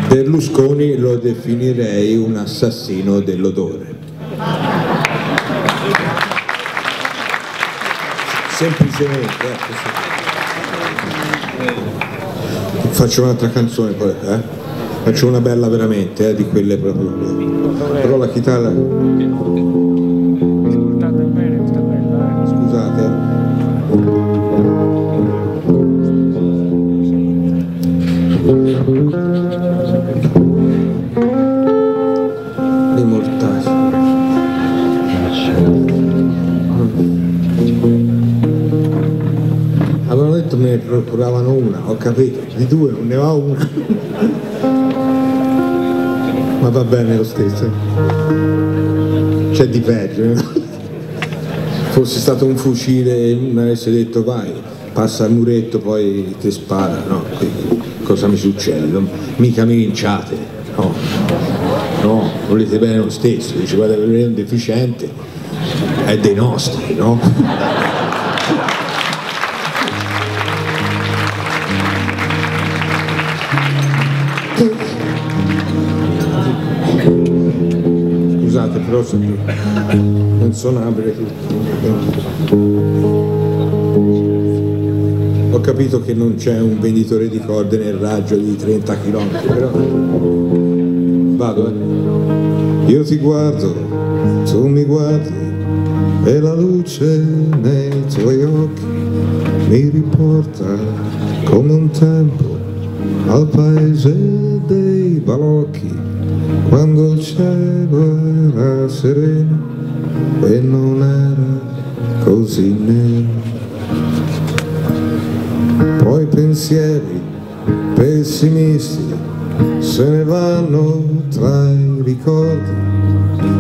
Berlusconi lo definirei un assassino dell'odore. Semplicemente, faccio un'altra canzone poi, faccio una bella veramente, di quelle proprio. Però la chitarra. Scusate. I mortali. Avevano detto me ne procuravano una, ho capito, di due non ne va una. Ma va bene lo stesso. C'è di peggio. Fosse stato un fucile, mi avesse detto vai, passa il muretto, poi ti spara, no? Quindi, cosa mi succede? Mica mi linciate, no? No, volete bene lo stesso, dice guarda per me è un deficiente, è dei nostri, no? Scusate però non sono abile. Ho capito che non c'è un venditore di corde nel raggio di 30 km, però vado, Io ti guardo, tu mi guardi, e la luce nei tuoi occhi mi riporta come un tempo al paese dei balocchi, quando il cielo era sereno e non era così nero. Poi pensieri pessimisti se ne vanno tra i ricordi,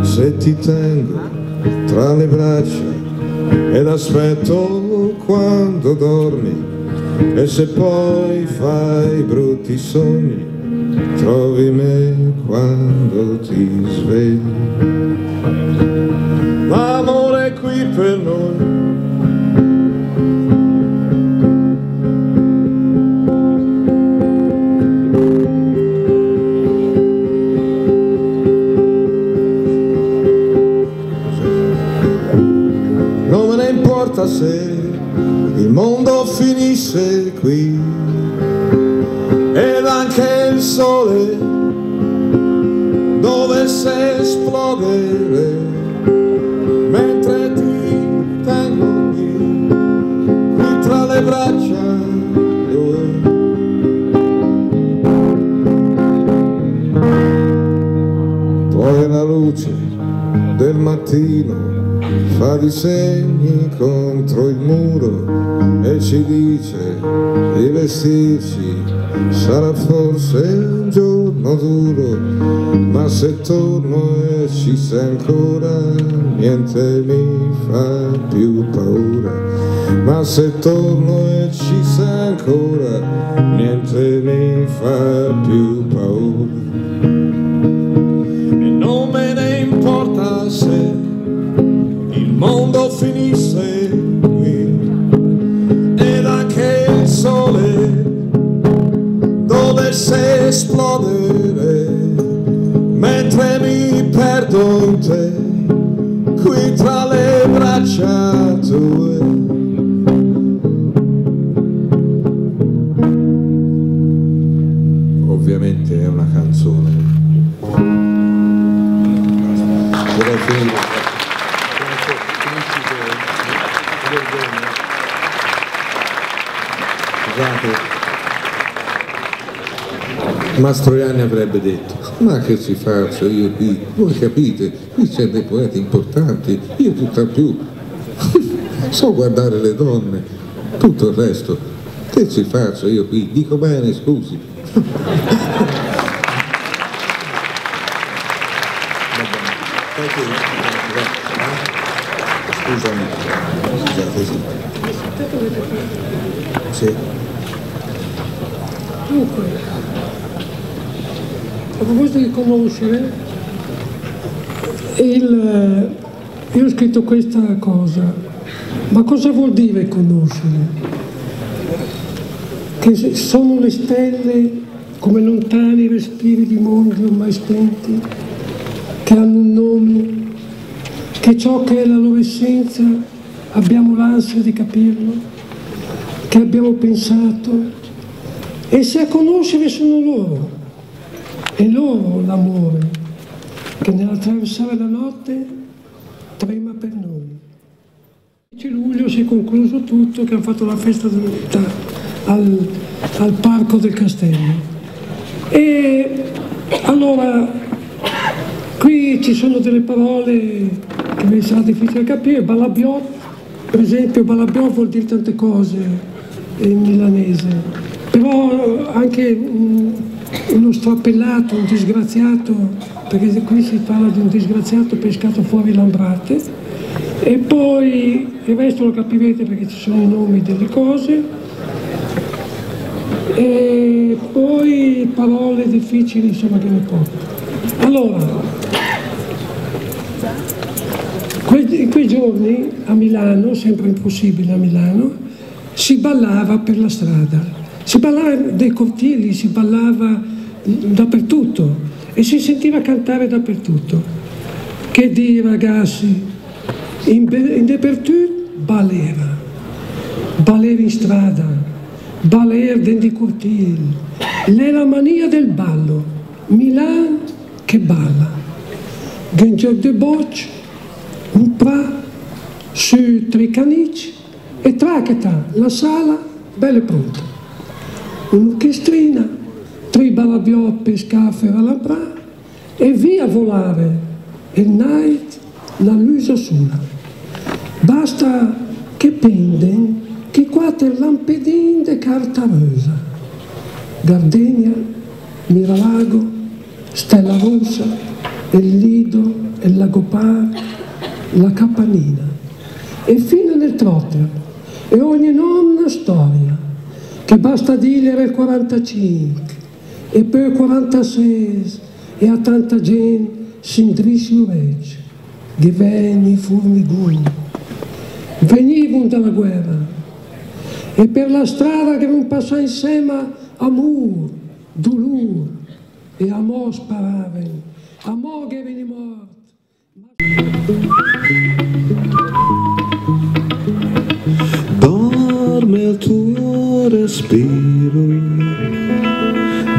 se ti tengo tra le braccia ed aspetto quando dormi, e se poi fai brutti sogni trovi me quando ti svegli. L'amore è qui per noi, se il mondo finisse qui ed anche il sole dovesse esplodere mentre ti tengo qui tra le braccia tue. Poi la luce del mattino fa disegni contro il muro e ci dice di vestirci, sarà forse un giorno duro, ma se torno e ci sei ancora niente mi fa più paura, ma se torno e ci sei ancora niente mi fa più paura. E non me ne importa se il mondo finisse qui ed anche il sole dovesse esplodere mentre mi perdo in te qui tra le braccia tue. Ovviamente è una canzone. Vorrei finire. Mastroianni avrebbe detto: ma che ci faccio io qui? Voi capite, qui c'è dei poeti importanti, io tutt'al più so guardare le donne, tutto il resto che ci faccio io qui? Dico bene, scusi. Scusami, scusate, sì. Dunque, a proposito di conoscere, io ho scritto questa cosa, ma cosa vuol dire conoscere? che sono le stelle come lontani respiri di mondi ormai spenti, che hanno un nome, che ciò che è la loro essenza abbiamo l'ansia di capirlo, che abbiamo pensato, e se a conoscere sono loro, è loro l'amore, che nell'attraversare la notte trema per noi. Il 10 luglio si è concluso tutto, che hanno fatto la festa dell'unità al Parco del Castello. E allora qui ci sono delle parole che mi sarà difficile capire. Balabiot, per esempio, Balabiot vuol dire tante cose in milanese, però anche uno strappellato, un disgraziato, perché qui si parla di un disgraziato pescato fuori Lambrate, e poi il resto lo capirete perché ci sono i nomi delle cose. E poi parole difficili, insomma, che ne porto. Allora, in quei giorni a Milano, sempre impossibile a Milano, si ballava per la strada, si ballava dei cortili, si ballava dappertutto e si sentiva cantare dappertutto. Che di ragazzi, in dappertutto ballera, ballera in strada, baler dentro i cortili, è la mania del ballo, Milan che balla, un gioco di bocce, un pra, su 3 canici e traccheta, la sala bella e pronta, un'orchestrina, 3 balabioppe, scaffe alla bra e via a volare, e night la luce sola, basta che penden che 4 lampedine di carta rosa, gardenia, miralago, stella rossa, il lido, il lagopar, la capanina, e fino nel trotter, e ogni nonna storia, che basta dire il 45, e poi il 46, e a tanta gente si indrissi urecce, che veni formigoni, venivano dalla guerra, e per la strada che non passa insieme amor, dolore, e amor sparaven, amor che veni morto. Dorme il tuo respiro,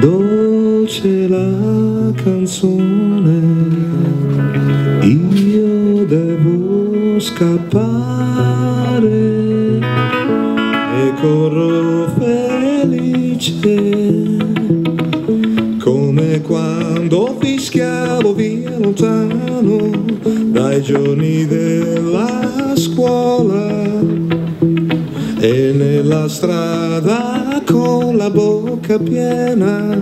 dolce la canzone, io devo scappare e corro felice, come quando fischiavo via lontano dai giorni della scuola, e nella strada con la bocca piena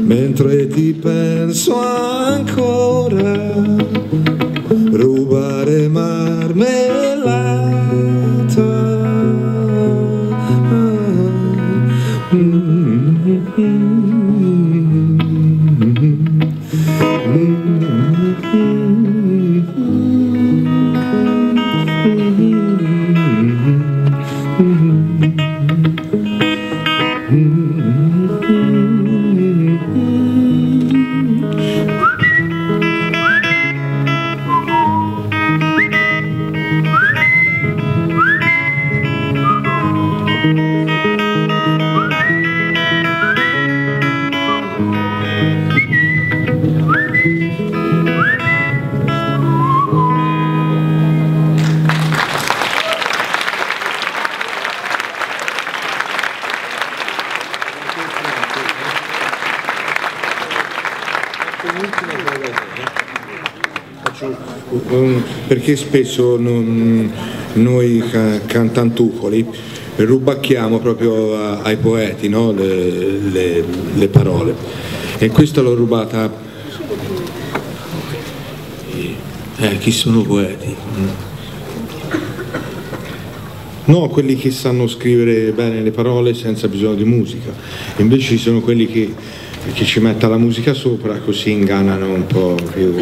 mentre ti penso ancora, rubare marmellata. Perché spesso noi cantantufoli rubacchiamo proprio ai poeti, no? le parole, e questa l'ho rubata. Chi sono poeti? No, quelli che sanno scrivere bene le parole senza bisogno di musica, invece ci sono quelli che ci mettono la musica sopra, così ingannano un po' più.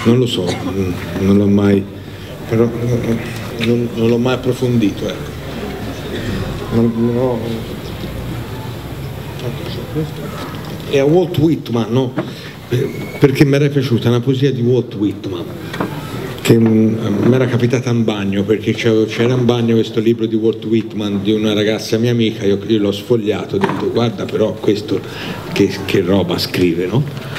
Non lo so, non l'ho mai, però, non l'ho mai approfondito, ecco. è a Walt Whitman, no? Perché mi era piaciuta una poesia di Walt Whitman che mi era capitata in bagno, perché c'era in bagno questo libro di Walt Whitman di una ragazza mia amica, io l'ho sfogliato, ho detto guarda però questo che roba scrive, no?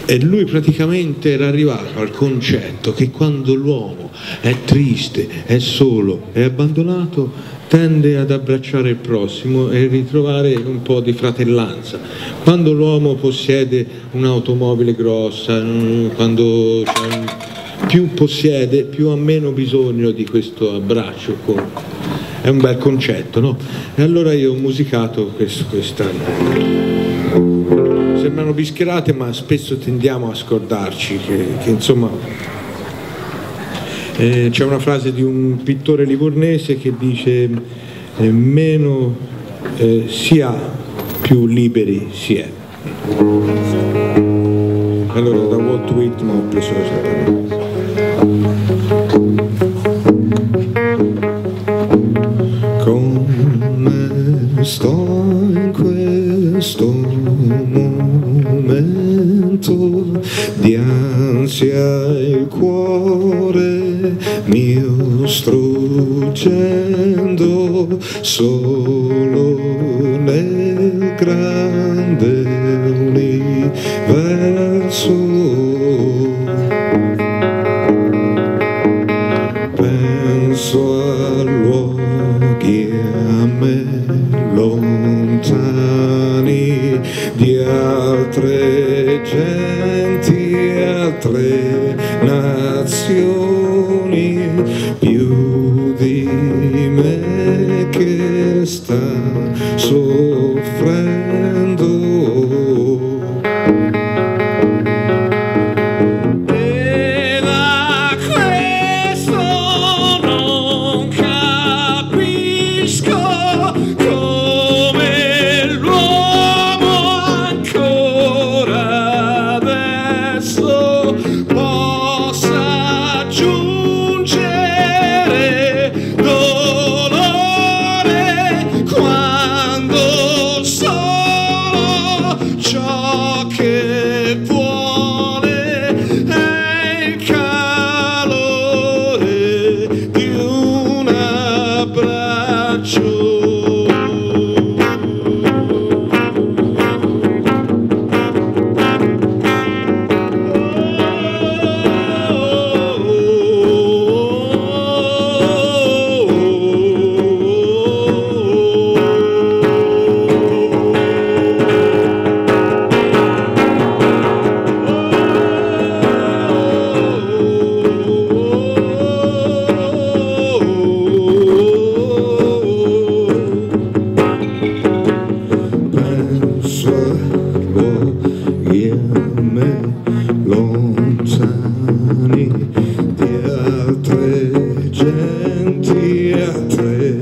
E lui praticamente era arrivato al concetto che quando l'uomo è triste, è solo, è abbandonato, tende ad abbracciare il prossimo e ritrovare un po' di fratellanza. Quando l'uomo possiede un'automobile grossa, quando più possiede, più ha meno bisogno di questo abbraccio. È un bel concetto, no? E allora io ho musicato questa. Sembrano bischerate, ma spesso tendiamo a scordarci che insomma c'è una frase di un pittore livornese che dice meno si ha, più liberi si è. Allora da Walt Whitman ho preso esattamente. Come sto in questo momento di ansia, il cuore mio struggendo solo nel grande universo. Penso a luoghi a me lontani di altre genti, altre nazioni, più di me che sta soffrendo. Lontani di altre genti, altre